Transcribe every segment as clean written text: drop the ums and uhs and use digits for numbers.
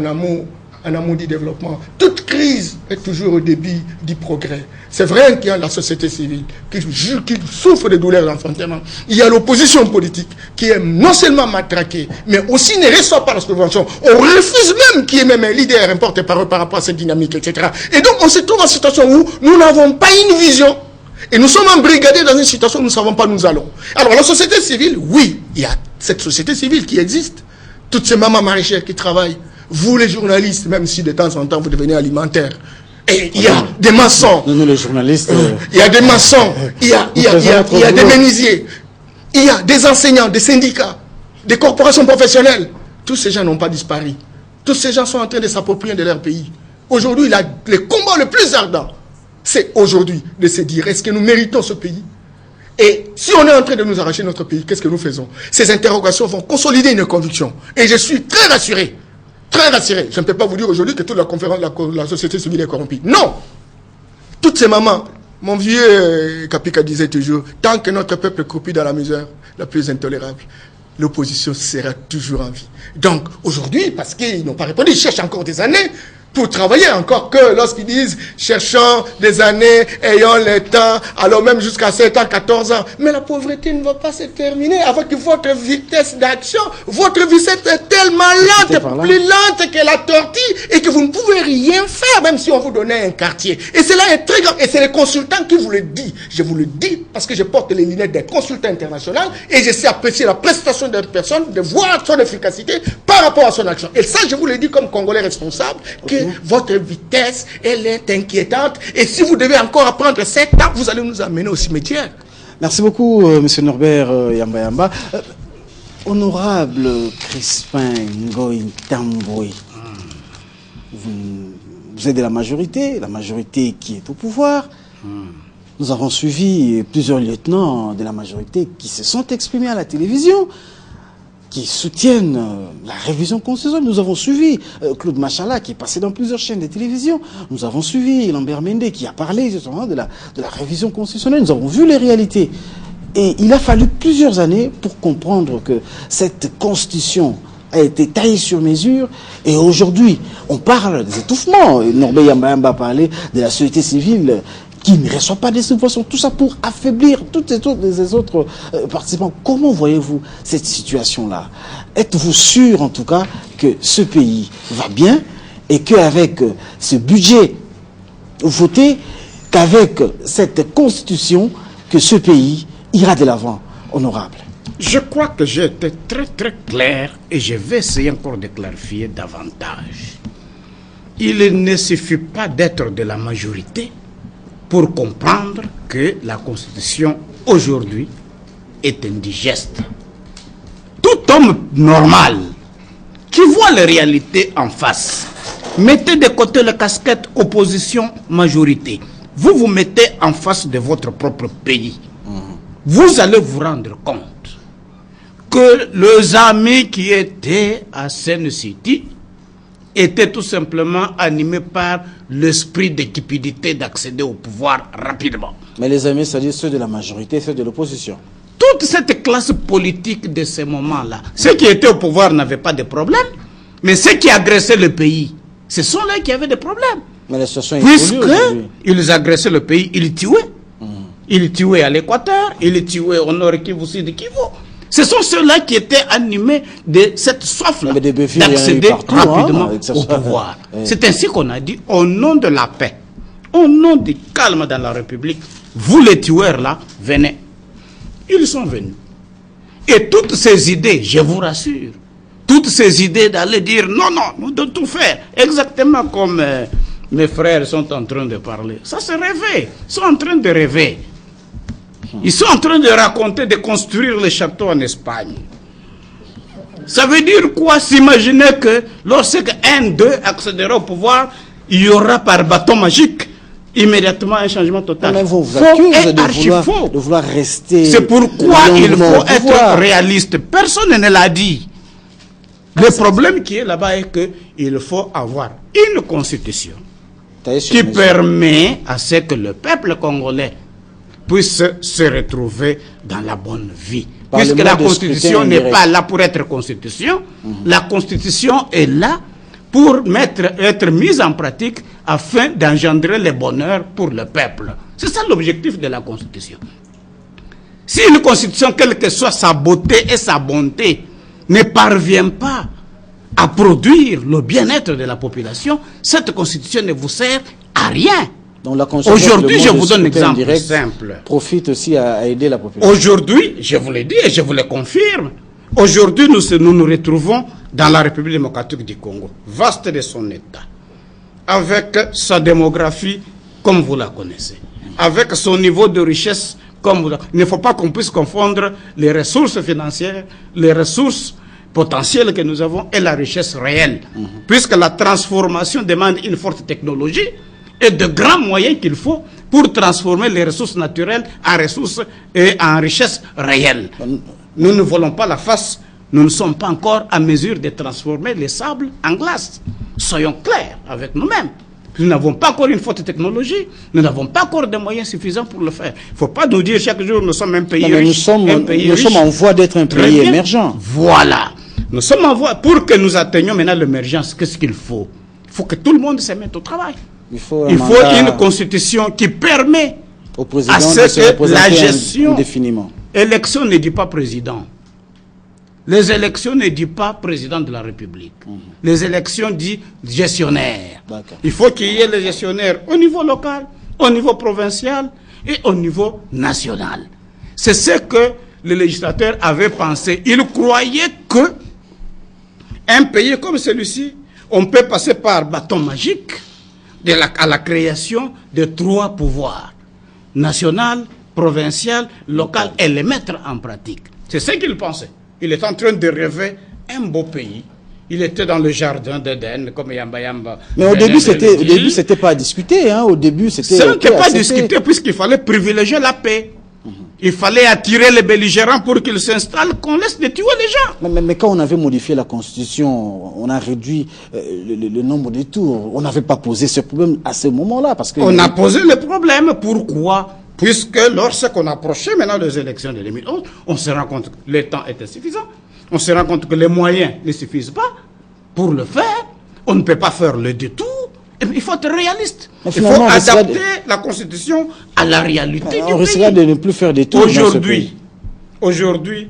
en amont du développement. Toute crise est toujours au début du progrès. C'est vrai qu'il y a la société civile qui souffre de douleurs d'enfantement. Il y a l'opposition politique qui est non seulement matraquée, mais aussi ne reçoit pas la subvention. On refuse même qu'il y ait même un leader importé par rapport à cette dynamique, etc. Et donc on se trouve en situation où nous n'avons pas une vision. Et nous sommes embrigadés dans une situation où nous ne savons pas où nous allons. Alors la société civile, oui, il y a cette société civile qui existe. Toutes ces mamans maraîchères qui travaillent. Vous les journalistes, même si de temps en temps vous devenez alimentaires. Et il y a des maçons. Nous les journalistes. Il y a des maçons. Il y a des menuisiers. Il y a des enseignants, des syndicats, des corporations professionnelles. Tous ces gens n'ont pas disparu. Tous ces gens sont en train de s'approprier de leur pays. Aujourd'hui, le combat le plus ardent, c'est aujourd'hui de se dire, est-ce que nous méritons ce pays? Et si on est en train de nous arracher notre pays, qu'est-ce que nous faisons? Ces interrogations vont consolider une conviction. Et je suis très rassuré. Très rassuré. Je ne peux pas vous dire aujourd'hui que toute la société civile est corrompue. Non! Toutes ces mamans, mon vieux Kapika disait toujours, tant que notre peuple croupit dans la misère la plus intolérable, l'opposition sera toujours en vie. Donc, aujourd'hui, parce qu'ils n'ont pas répondu, ils cherchent encore des années pour travailler, encore que lorsqu'ils disent cherchons des années, ayons le temps, alors même jusqu'à 7 ans, 14 ans. Mais la pauvreté ne va pas se terminer avec votre vitesse d'action. Votre vitesse est tellement lente, plus lente que la tortille, et que vous ne pouvez rien faire, même si on vous donnait un quartier. Et cela est très grave. Et c'est les consultants qui vous le disent. Je vous le dis parce que je porte les lunettes des consultants internationaux et je sais apprécier la prestation d'une personne, de voir son efficacité par rapport à son action. Et ça, je vous le dis comme Congolais responsable, que votre vitesse, elle est inquiétante. Et si vous devez encore apprendre 7 ans, vous allez nous amener au cimetière. Merci beaucoup, M. Norbert Yamba Yamba. Honorable Crispin Ngoï Tamboué, vous êtes de la majorité qui est au pouvoir. Nous avons suivi plusieurs lieutenants de la majorité qui se sont exprimés à la télévision, qui soutiennent la révision constitutionnelle. Nous avons suivi Claude Machala qui est passé dans plusieurs chaînes de télévision. Nous avons suivi Lambert Mende qui a parlé justement de la révision constitutionnelle. Nous avons vu les réalités. Et il a fallu plusieurs années pour comprendre que cette constitution a été taillée sur mesure. Et aujourd'hui, on parle des étouffements. Norbert Yamba Yamba a parlé de la société civile qui ne reçoit pas des subventions, tout ça pour affaiblir toutes les autres participants. Comment voyez-vous cette situation-là? Êtes-vous sûr, en tout cas, que ce pays va bien et qu'avec ce budget voté, qu'avec cette constitution, que ce pays ira de l'avant, honorable? Je crois que j'ai été très très clair et je vais essayer encore de clarifier davantage. Il ne suffit pas d'être de la majorité pour comprendre que la Constitution, aujourd'hui, est indigeste. Tout homme normal qui voit les réalités en face, mettez de côté la casquette opposition-majorité. Vous vous mettez en face de votre propre pays. Vous allez vous rendre compte que les amis qui étaient à Seine City étaient tout simplement animés par l'esprit de cupidité d'accéder au pouvoir rapidement. Mais les amis, c'est-à-dire ceux de la majorité, ceux de l'opposition. Toute cette classe politique de ce moment-là, ceux qui étaient au pouvoir n'avaient pas de problème, mais ceux qui agressaient le pays, ce sont là qui avaient des problèmes. Mais la situation est puisqu'ils agressaient le pays, ils tuaient. Ils tuaient à l'Équateur, ils tuaient au Nord Kivu, Sud Kivu. Ce sont ceux-là qui étaient animés de cette soif-là d'accéder rapidement au pouvoir. C'est ainsi qu'on a dit, au nom de la paix, au nom du calme dans la République, vous les tueurs-là, venez. Ils sont venus. Et toutes ces idées, je vous rassure, toutes ces idées d'aller dire non, nous devons tout faire, exactement comme mes frères sont en train de parler. Ça se réveille, ils sont en train de rêver. Ils sont en train de raconter, de construire les châteaux en Espagne. Ça veut dire quoi? S'imaginer que lorsque un d'eux accédera au pouvoir, il y aura par bâton magique immédiatement un changement total. Mais vous accusez de vouloir rester. C'est pourquoi il faut être réaliste. Personne ne l'a dit. Le problème qui est là-bas est qu'il faut avoir une constitution qui permet à ce que le peuple congolais puisse se retrouver dans la bonne vie. Puisque la Constitution n'est pas là pour être Constitution, la Constitution est là pour être mises en pratique afin d'engendrer le bonheur pour le peuple. C'est ça l'objectif de la Constitution. Si une Constitution, quelle que soit sa beauté et sa bonté, ne parvient pas à produire le bien-être de la population, cette Constitution ne vous sert à rien. Aujourd'hui, je vous donne un exemple simple. Profite aussi à aider la population. Aujourd'hui, je vous l'ai dit et je vous le confirme, aujourd'hui, nous nous retrouvons dans la République démocratique du Congo, vaste de son État, avec sa démographie comme vous la connaissez, avec son niveau de richesse comme vous la connaissez. Il ne faut pas qu'on puisse confondre les ressources financières, les ressources potentielles que nous avons et la richesse réelle, puisque la transformation demande une forte technologie et de grands moyens qu'il faut pour transformer les ressources naturelles en ressources et en richesse réelle. Nous ne voulons pas la face, nous ne sommes pas encore à mesure de transformer les sables en glace. Soyons clairs avec nous-mêmes. Nous n'avons pas encore une forte technologie, nous n'avons pas encore de moyens suffisants pour le faire. Il ne faut pas nous dire chaque jour nous sommes un pays riche. Nous sommes en voie d'être un pays émergent. Voilà. Nous sommes en voie. Pour que nous atteignions maintenant l'émergence, qu'est-ce qu'il faut? Il faut que tout le monde se mette au travail. Il faut une constitution qui permet au président à ce que la gestion... indéfiniment. Élection ne dit pas président. Les élections ne disent pas président de la République. Les élections disent gestionnaire. Il faut qu'il y ait les gestionnaires au niveau local, au niveau provincial et au niveau national. C'est ce que le législateur avait pensé. Il croyait que un pays comme celui-ci, on peut passer par bâton magique à la création de 3 pouvoirs. National, provincial, local, et les mettre en pratique. C'est ce qu'il pensait. Il est en train de rêver un beau pays. Il était dans le jardin d'Éden, comme Yamba Yamba. Mais au début, c'était pas à discuter. Hein. Au début, c'était. Ce n'était pas à discuter puisqu'il fallait privilégier la paix. Il fallait attirer les belligérants pour qu'ils s'installent, qu'on laisse de tuer les gens. Mais quand on avait modifié la Constitution, on a réduit le nombre de tours. On n'avait pas posé ce problème à ce moment-là. On a posé le problème. Pourquoi? Puisque lorsqu'on approchait maintenant des élections de 2011, on se rend compte que le temps est insuffisant. On se rend compte que les moyens ne suffisent pas pour le faire. On ne peut pas faire le détour. Il faut être réaliste. Il faut adapter la Constitution à la réalité du pays. On risquera de ne plus faire des tours dans ce pays. Aujourd'hui,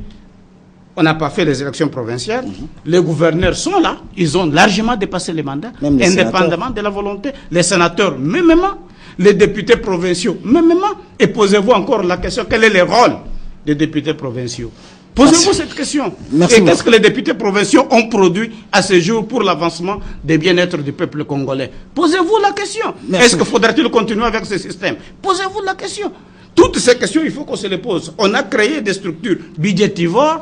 on n'a pas fait les élections provinciales. Les gouverneurs sont là. Ils ont largement dépassé les mandats, indépendamment de la volonté. Les sénateurs, mêmement. Les députés provinciaux, mêmement. Et posez-vous encore la question, quel est le rôle des députés provinciaux? Posez-vous cette question. Et qu'est-ce que les députés provinciaux ont produit à ce jour pour l'avancement des bien-être du peuple congolais? Posez-vous la question. Est-ce qu'il faudra-t-il continuer avec ce système? Posez-vous la question. Toutes ces questions, il faut qu'on se les pose. On a créé des structures budgétivores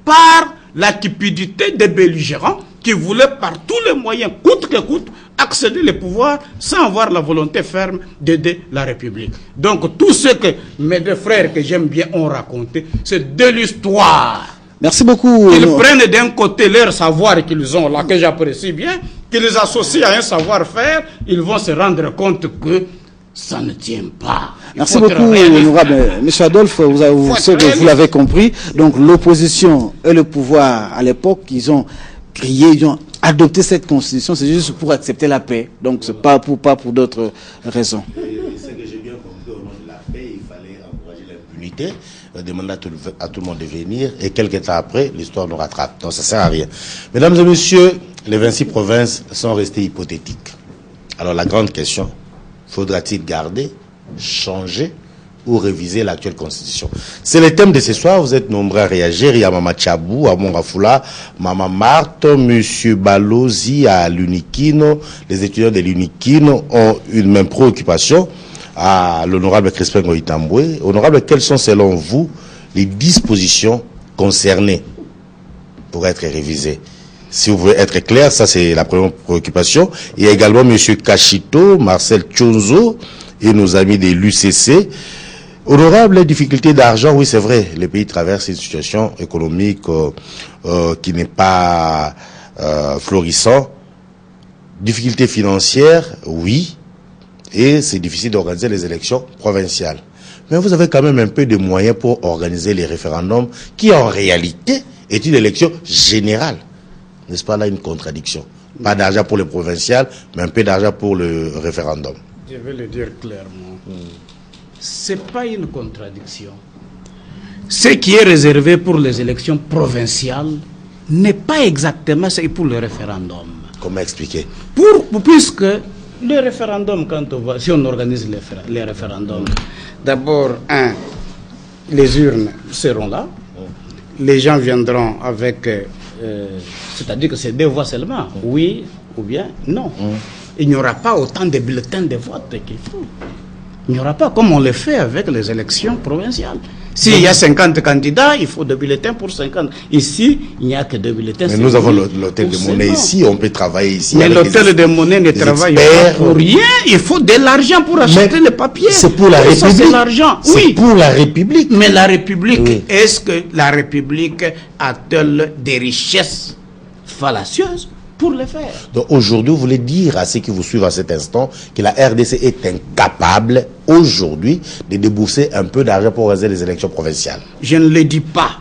par la cupidité des belligérants qui voulaient par tous les moyens, coûte que coûte, accéder au pouvoir sans avoir la volonté ferme d'aider la République. Donc tout ce que mes deux frères que j'aime bien ont raconté, c'est de l'histoire. Merci beaucoup. Ils prennent d'un côté leur savoir qu'ils ont là, que j'apprécie bien, qu'ils associent à un savoir-faire, ils vont se rendre compte que ça ne tient pas. Merci beaucoup, honorable. Monsieur Adolphe, vous l'avez compris. Donc l'opposition et le pouvoir, à l'époque, ils ont adopté cette constitution, c'est juste pour accepter la paix. Donc c'est pas pour d'autres raisons. Ce que j'ai bien compris, au nom de la paix, il fallait encourager l'impunité, demander à tout le monde de venir, et quelques temps après, l'histoire nous rattrape. Donc ça sert à rien. Mesdames et messieurs, les 26 provinces sont restées hypothétiques. Alors la grande question, faudra-t-il garder, changer ou réviser l'actuelle constitution? C'est le thème de ce soir. Vous êtes nombreux à réagir. Il y a Mama Tchabou, à Mongafula, Mama Marthe, Monsieur Balozi à l'Unikino. Les étudiants de l'Unikino ont une même préoccupation. À l'honorable Crispin Goïtamboué. Honorable, quelles sont selon vous les dispositions concernées pour être révisées? Si vous voulez être clair, ça c'est la première préoccupation. Il y a également Monsieur Kachito, Marcel Tchonzo et nos amis de l'UCC. Honorable, les difficultés d'argent, oui c'est vrai, les pays traversent une situation économique qui n'est pas florissante. Difficultés financières, oui, et c'est difficile d'organiser les élections provinciales. Mais vous avez quand même un peu de moyens pour organiser les référendums qui en réalité est une élection générale. N'est-ce pas là une contradiction? Pas d'argent pour le provincial, mais un peu d'argent pour le référendum. Je vais le dire clairement. Ce n'est pas une contradiction. Ce qui est réservé pour les élections provinciales n'est pas exactement ce pour le référendum. Comment expliquer? Puisque le référendum, si on organise les référendums, d'abord, les urnes seront là, les gens viendront avec, c'est-à-dire que c'est 2 voix seulement, oui ou bien non. Il n'y aura pas autant de bulletins de vote qu'il faut. Il n'y aura pas comme on le fait avec les élections provinciales. S'il y a 50 candidats, il faut 2 bulletins pour 50. Ici, il n'y a que 2 bulletins. Mais nous avons l'hôtel de monnaie ici, on peut travailler ici. Mais l'hôtel de monnaie ne travaille pas pour rien. Il faut de l'argent pour acheter les papiers. C'est pour la République. C'est l'argent. Oui. Pour la République. Mais la République, est-ce que la République a-t-elle des richesses fallacieuses pour le faire? Donc aujourd'hui, vous voulez dire à ceux qui vous suivent à cet instant que la RDC est incapable aujourd'hui de débourser un peu d'argent pour organiser les élections provinciales? Je ne le dis pas.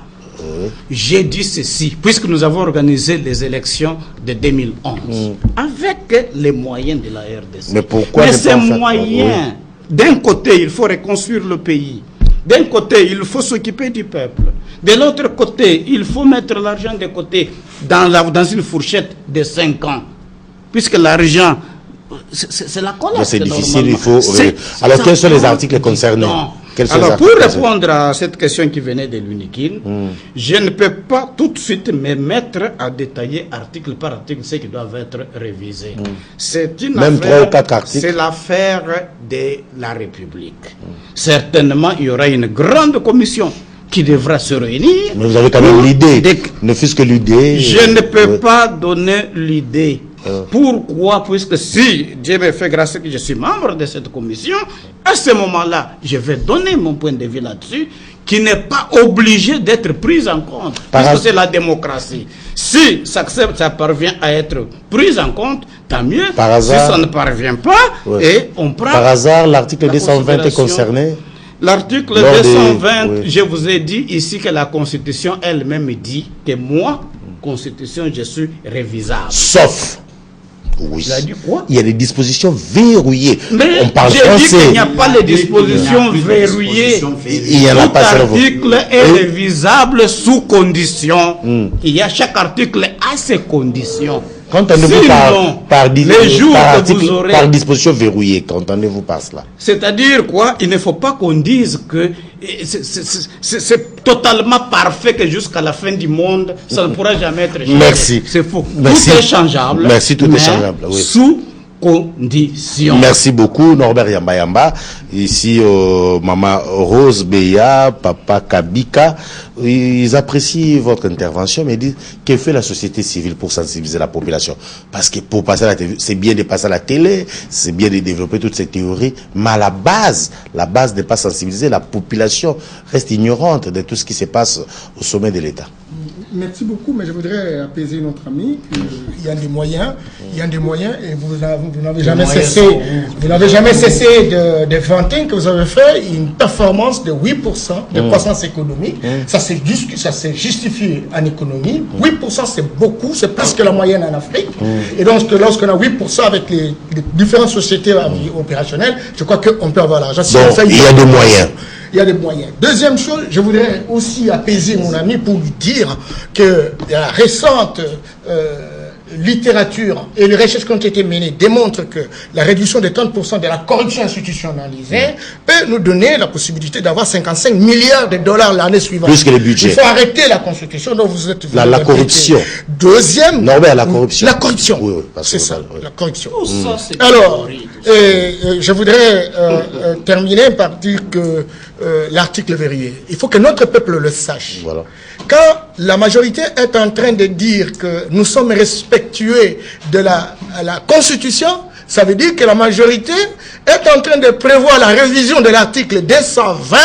J'ai dit ceci, puisque nous avons organisé les élections de 2011 avec les moyens de la RDC. Mais pourquoi Mais ces moyens, d'un côté, il faut reconstruire le pays. D'un côté, il faut s'occuper du peuple. De l'autre côté, il faut mettre l'argent de côté dans une fourchette de 5 ans. Puisque l'argent, c'est la colère. C'est difficile, il faut... Alors, quels sont les articles concernés? Alors, pour répondre à cette question qui venait de l'UNIKIL, je ne peux pas tout de suite me mettre à détailler article par article ce qui doivent être révisés. C'est une Même affaire, 3 ou 4 articles. c'est l'affaire de la République. Certainement, il y aura une grande commission qui devra se réunir. Mais vous avez quand même l'idée, ne fût-ce que l'idée. Je ne peux pas donner l'idée. Pourquoi? Puisque si Dieu me fait grâce que je suis membre de cette commission, à ce moment-là, je vais donner mon point de vue là-dessus, qui n'est pas obligé d'être pris en compte, puisque c'est la démocratie. Si ça parvient à être pris en compte, tant mieux. Si ça ne parvient pas, et on prend... Par hasard, l'article 220 est concerné? L'article 220, je vous ai dit ici que la Constitution elle-même dit que moi, Constitution, je suis révisable. Sauf... Oui. Il y a des dispositions verrouillées. Mais on parle j'ai dit qu'il n'y a pas les dispositions verrouillées. Il y en a Tout article est révisable sous condition. Il y a chaque article a ses conditions. Qu'entendez-vous par disposition verrouillée? Qu'entendez-vous par cela? C'est-à-dire quoi? Il ne faut pas qu'on dise que c'est totalement parfait, que jusqu'à la fin du monde, ça ne pourra jamais être changé. Merci. C'est faux. Merci. Tout est changeable. Merci, tout est changeable. Oui. Sous conditions. Merci beaucoup, Norbert Yamba. Ici, Maman Rose Beya, Papa Kabika, ils apprécient votre intervention, mais disent que fait la société civile pour sensibiliser la population? Parce que pour passer à la télé, c'est bien de passer à la télé, c'est bien de développer toutes ces théories, mais à la base n'est pas sensibiliser, la population reste ignorante de tout ce qui se passe au sommet de l'État. Merci beaucoup, mais je voudrais apaiser notre ami. Il y a des moyens, et vous n'avez jamais cessé, de vanter que vous avez fait une performance de 8% de croissance économique. Ça s'est justifié en économie. 8% c'est beaucoup, c'est presque la moyenne en Afrique. Et donc lorsqu'on a 8% avec les différentes sociétés opérationnelles, je crois qu'on peut avoir l'argent. Donc il y a des moyens. Il y a des moyens. Deuxième chose, je voudrais aussi apaiser mon ami pour lui dire que la récente littérature et les recherches qui ont été menées démontrent que la réduction de 30% de la corruption institutionnalisée peut nous donner la possibilité d'avoir 55 milliards de dollars l'année suivante. Plus que le budget. Il faut arrêter la constitution dont vous êtes... La corruption. Deuxième... Norbert, la corruption. La corruption. Oui, c'est ça, la corruption. Ça, alors, je voudrais terminer par dire que l'article verrouillé, il faut que notre peuple le sache. Voilà. Quand la majorité est en train de dire que nous sommes respectueux de la Constitution, ça veut dire que la majorité est en train de prévoir la révision de l'article 220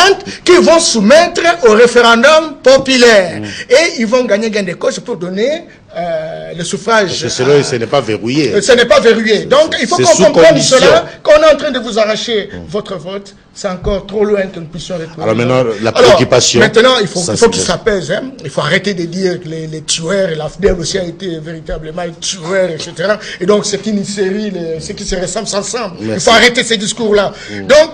qu'ils vont soumettre au référendum populaire. Et ils vont gagner gain de cause pour donner le suffrage. Parce que ce n'est pas verrouillé. Ce n'est pas verrouillé. Donc il faut qu'on comprenne cela, qu'on est en train de vous arracher votre vote. c'est encore trop loin que nous puissions retrouver. Alors maintenant, la préoccupation... Alors, maintenant, il faut qu'il s'apaise. Hein. Il faut arrêter de dire que les tueurs, et l'AFDEL aussi a été véritablement tueurs, etc. Et donc, c'est une série, ceux qui se ressemblent ensemble. Il faut arrêter ces discours-là. Donc,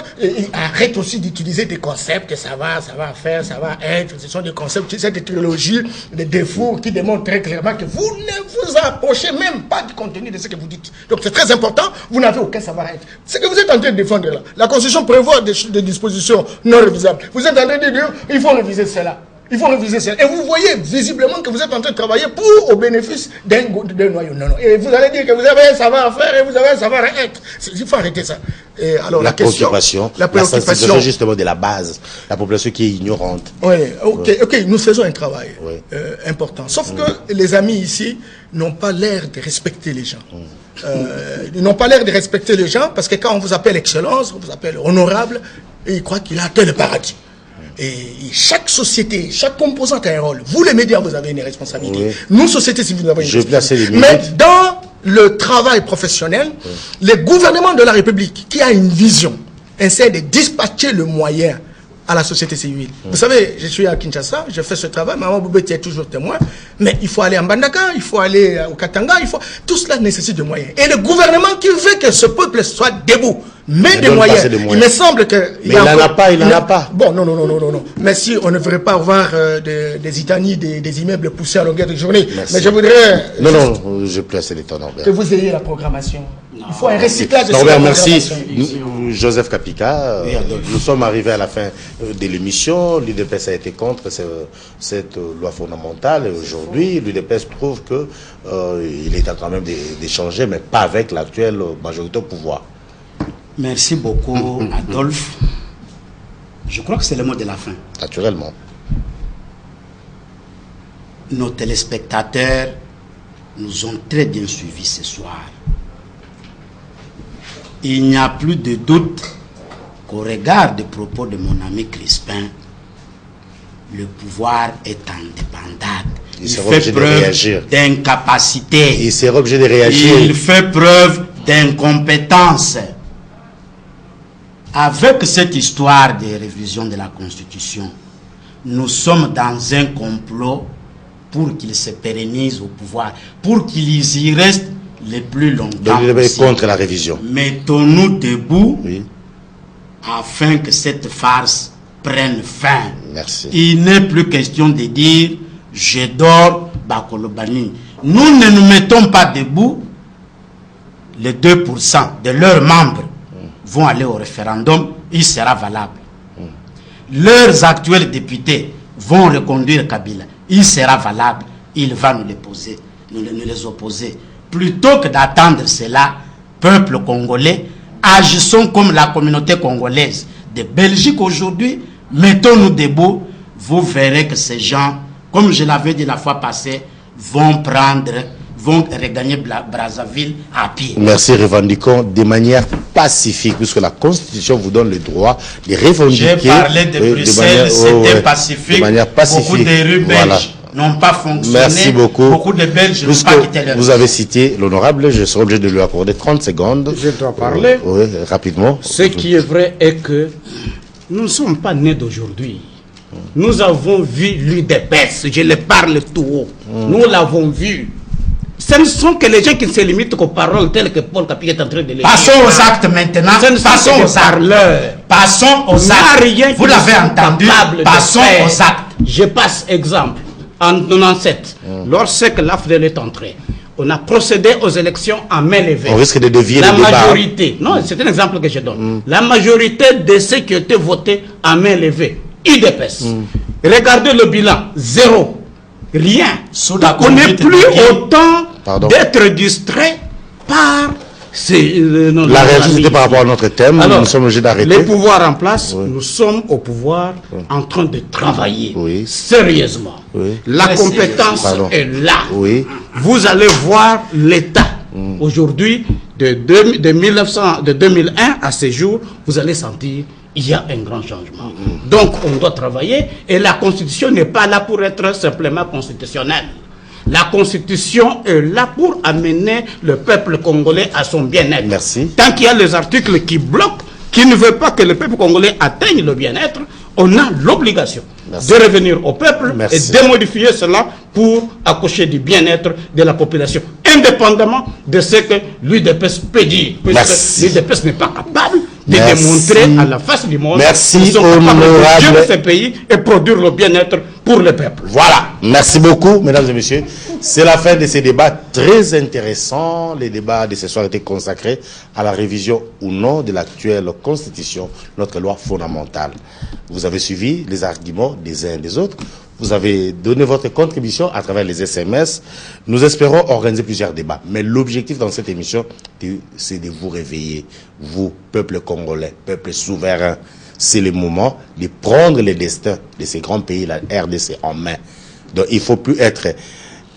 arrête aussi d'utiliser des concepts que ça va faire, ça va être. Ce sont des concepts, c'est des théologies, des défauts qui démontrent très clairement que vous ne vous approchez même pas du contenu de ce que vous dites. Donc, c'est très important. Vous n'avez aucun savoir-être. Ce que vous êtes en train de défendre là, la Constitution prévoit des dispositions non révisables. Vous êtes en train de dire il faut réviser cela. Il faut réviser cela. Et vous voyez visiblement que vous êtes en train de travailler au bénéfice d'un noyau. Non. Et vous allez dire que vous avez un savoir-faire et vous avez un savoir-être. Il faut arrêter ça. Et alors, la préoccupation, justement de la base, la population qui est ignorante. Oui, ok, nous faisons un travail important. Sauf que les amis ici n'ont pas l'air de respecter les gens. Ils n'ont pas l'air de respecter les gens parce que quand on vous appelle excellence, on vous appelle honorable, et ils croient qu'il a atteint le paradis. Et chaque société, chaque composante a un rôle. Vous, les médias, vous avez une responsabilité. Nous, société civile, nous avons une responsabilité. Mais dans le travail professionnel, le gouvernement de la République, qui a une vision, essaie de dispatcher le moyen à la société civile. Vous savez, je suis à Kinshasa, je fais ce travail, Maman Boubeti est toujours témoin, mais il faut aller en Bandaka, il faut aller au Katanga, tout cela nécessite des moyens. Et le gouvernement qui veut que ce peuple soit debout, met des moyens. Il me semble que... Mais il n'en a pas, il n'en a pas. Bon, non. Mais si on ne devrait pas voir des Itanies, des immeubles poussés à longueur de journée. Merci. Mais je voudrais... Non, je place les temps, Norbert. Que vous ayez la programmation. Il faut un recyclage de Norbert, merci. Joseph Kapika, nous sommes arrivés à la fin de l'émission. L'UDPS a été contre cette loi fondamentale. Aujourd'hui, l'UDPS trouve qu'il est en train même d'échanger, mais pas avec l'actuelle majorité au pouvoir. Merci beaucoup, Adolphe. Je crois que c'est le mot de la fin. Naturellement. Nos téléspectateurs nous ont très bien suivis ce soir. Il n'y a plus de doute qu'au regard des propos de mon ami Crispin, le pouvoir est en débandade. Il fait preuve d'incapacité. Il sera obligé de réagir. Il fait preuve d'incompétence. Avec cette histoire de révision de la Constitution, nous sommes dans un complot pour qu'il se pérennise au pouvoir, pour qu'il y reste le plus longtemps possible. Contre la révision. Mettons-nous debout afin que cette farce prenne fin. Merci. Il n'est plus question de dire « je dors, Bakolobani ». Nous ne nous mettons pas debout. Les 2% de leurs membres vont aller au référendum, il sera valable. Leurs actuels députés vont reconduire Kabila, il sera valable, il va nous les opposer. Plutôt que d'attendre cela, peuple congolais, agissons comme la communauté congolaise de Belgique aujourd'hui, mettons-nous debout, vous verrez que ces gens, comme je l'avais dit la fois passée, vont regagner Brazzaville à pied. Merci, revendiquons de manière pacifique, puisque la Constitution vous donne le droit de revendiquer. J'ai parlé de Bruxelles, c'était pacifique. De manière pacifique. Beaucoup de rues belges n'ont pas fonctionné. Merci beaucoup. Beaucoup de Belges n'ont pas quitté leur... Vous avez cité l'honorable, je serai obligé de lui accorder 30 secondes. Je dois parler. Oui, rapidement. Ce qui est vrai est que nous ne sommes pas nés d'aujourd'hui. Nous avons vu l'UDPS, je le parle tout haut. Nous l'avons vu. Ce ne sont que les gens qui se limitent qu'aux paroles telles que Paul Kapi est en train de les dire. Passons aux actes maintenant. Passons aux parleurs. Passons aux actes. Vous l'avez entendu. Passons aux actes. Je passe exemple. En 97, lorsque l'AFDEL est entrée, on a procédé aux élections en main levée. On risque de dévier la le débat. majorité, non, c'est un exemple que je donne. La majorité de ceux qui étaient votés en main levée, UDPS. Regardez le bilan, zéro. Rien. On n'est plus autant d'être distrait par la réalité par rapport à notre thème. Alors, nous sommes obligés d'arrêter. Les pouvoirs en place, nous sommes au pouvoir en train de travailler sérieusement. La compétence est là. Vous allez voir l'État. Aujourd'hui, de 2001 à ce jour, vous allez sentir il y a un grand changement. Donc, on doit travailler et la Constitution n'est pas là pour être simplement constitutionnelle. La Constitution est là pour amener le peuple congolais à son bien-être. Merci. Tant qu'il y a les articles qui bloquent, qui ne veut pas que le peuple congolais atteigne le bien-être, on a l'obligation de revenir au peuple et de modifier cela pour accoucher du bien-être de la population, indépendamment de ce que l'UDPS peut dire. L'UDPS n'est pas capable de démontrer à la face du monde qu'ils sont capables de gérer ce pays et produire le bien-être pour le peuple. Voilà. Merci beaucoup, mesdames et messieurs. C'est la fin de ces débats très intéressants. Les débats de ce soir étaient consacrés à la révision ou non de l'actuelle constitution, notre loi fondamentale. Vous avez suivi les arguments des uns et des autres. Vous avez donné votre contribution à travers les SMS. Nous espérons organiser plusieurs débats. Mais l'objectif dans cette émission, c'est de vous réveiller. Vous, peuple congolais, peuple souverain. C'est le moment de prendre le destin de ces grands pays, la RDC, en main. Donc il ne faut plus être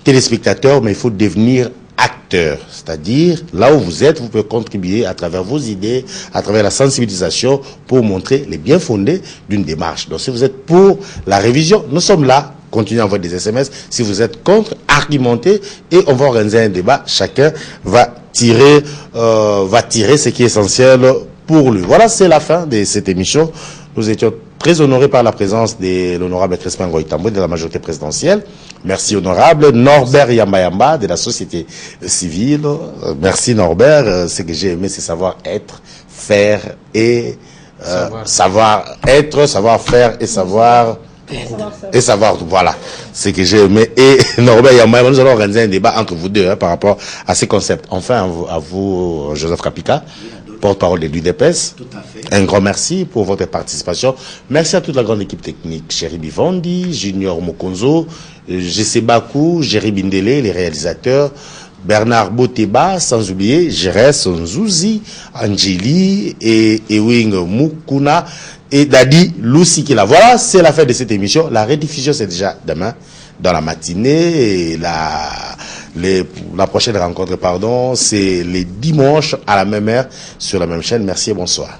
téléspectateur, mais il faut devenir acteur. C'est-à-dire, là où vous êtes, vous pouvez contribuer à travers vos idées, à travers la sensibilisation, pour montrer les bien fondés d'une démarche. Donc si vous êtes pour la révision, nous sommes là. Continuez à envoyer des SMS. Si vous êtes contre, argumentez et on va organiser un débat. Chacun va tirer ce qui est essentiel pour lui. Voilà, c'est la fin de cette émission. Nous étions très honorés par la présence de l'honorable Crispin Goïtambo de la majorité présidentielle. Merci honorable Norbert Yamba de la société civile. Merci Norbert. Ce que j'ai aimé, c'est savoir être, faire et savoir être, savoir faire et savoir voilà, c'est que j'ai aimé. Et Norbert Yamba, nous allons organiser un débat entre vous deux par rapport à ces concepts. Enfin, à vous Joseph Kapika, porte-parole de l'UDPS. Tout à fait. Un grand merci pour votre participation. Merci à toute la grande équipe technique. Chéri Bivondi, Junior Mokonzo, Jesse Bakou, Jerry Bindele, les réalisateurs, Bernard Boteba, sans oublier Jerez Nzouzi, Angeli et Ewing Mukuna et Dadi Lusikila. Voilà, c'est la fin de cette émission. La rediffusion, c'est déjà demain, dans la matinée. Et la prochaine rencontre, c'est les dimanches à la même heure sur la même chaîne. Merci et bonsoir.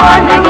On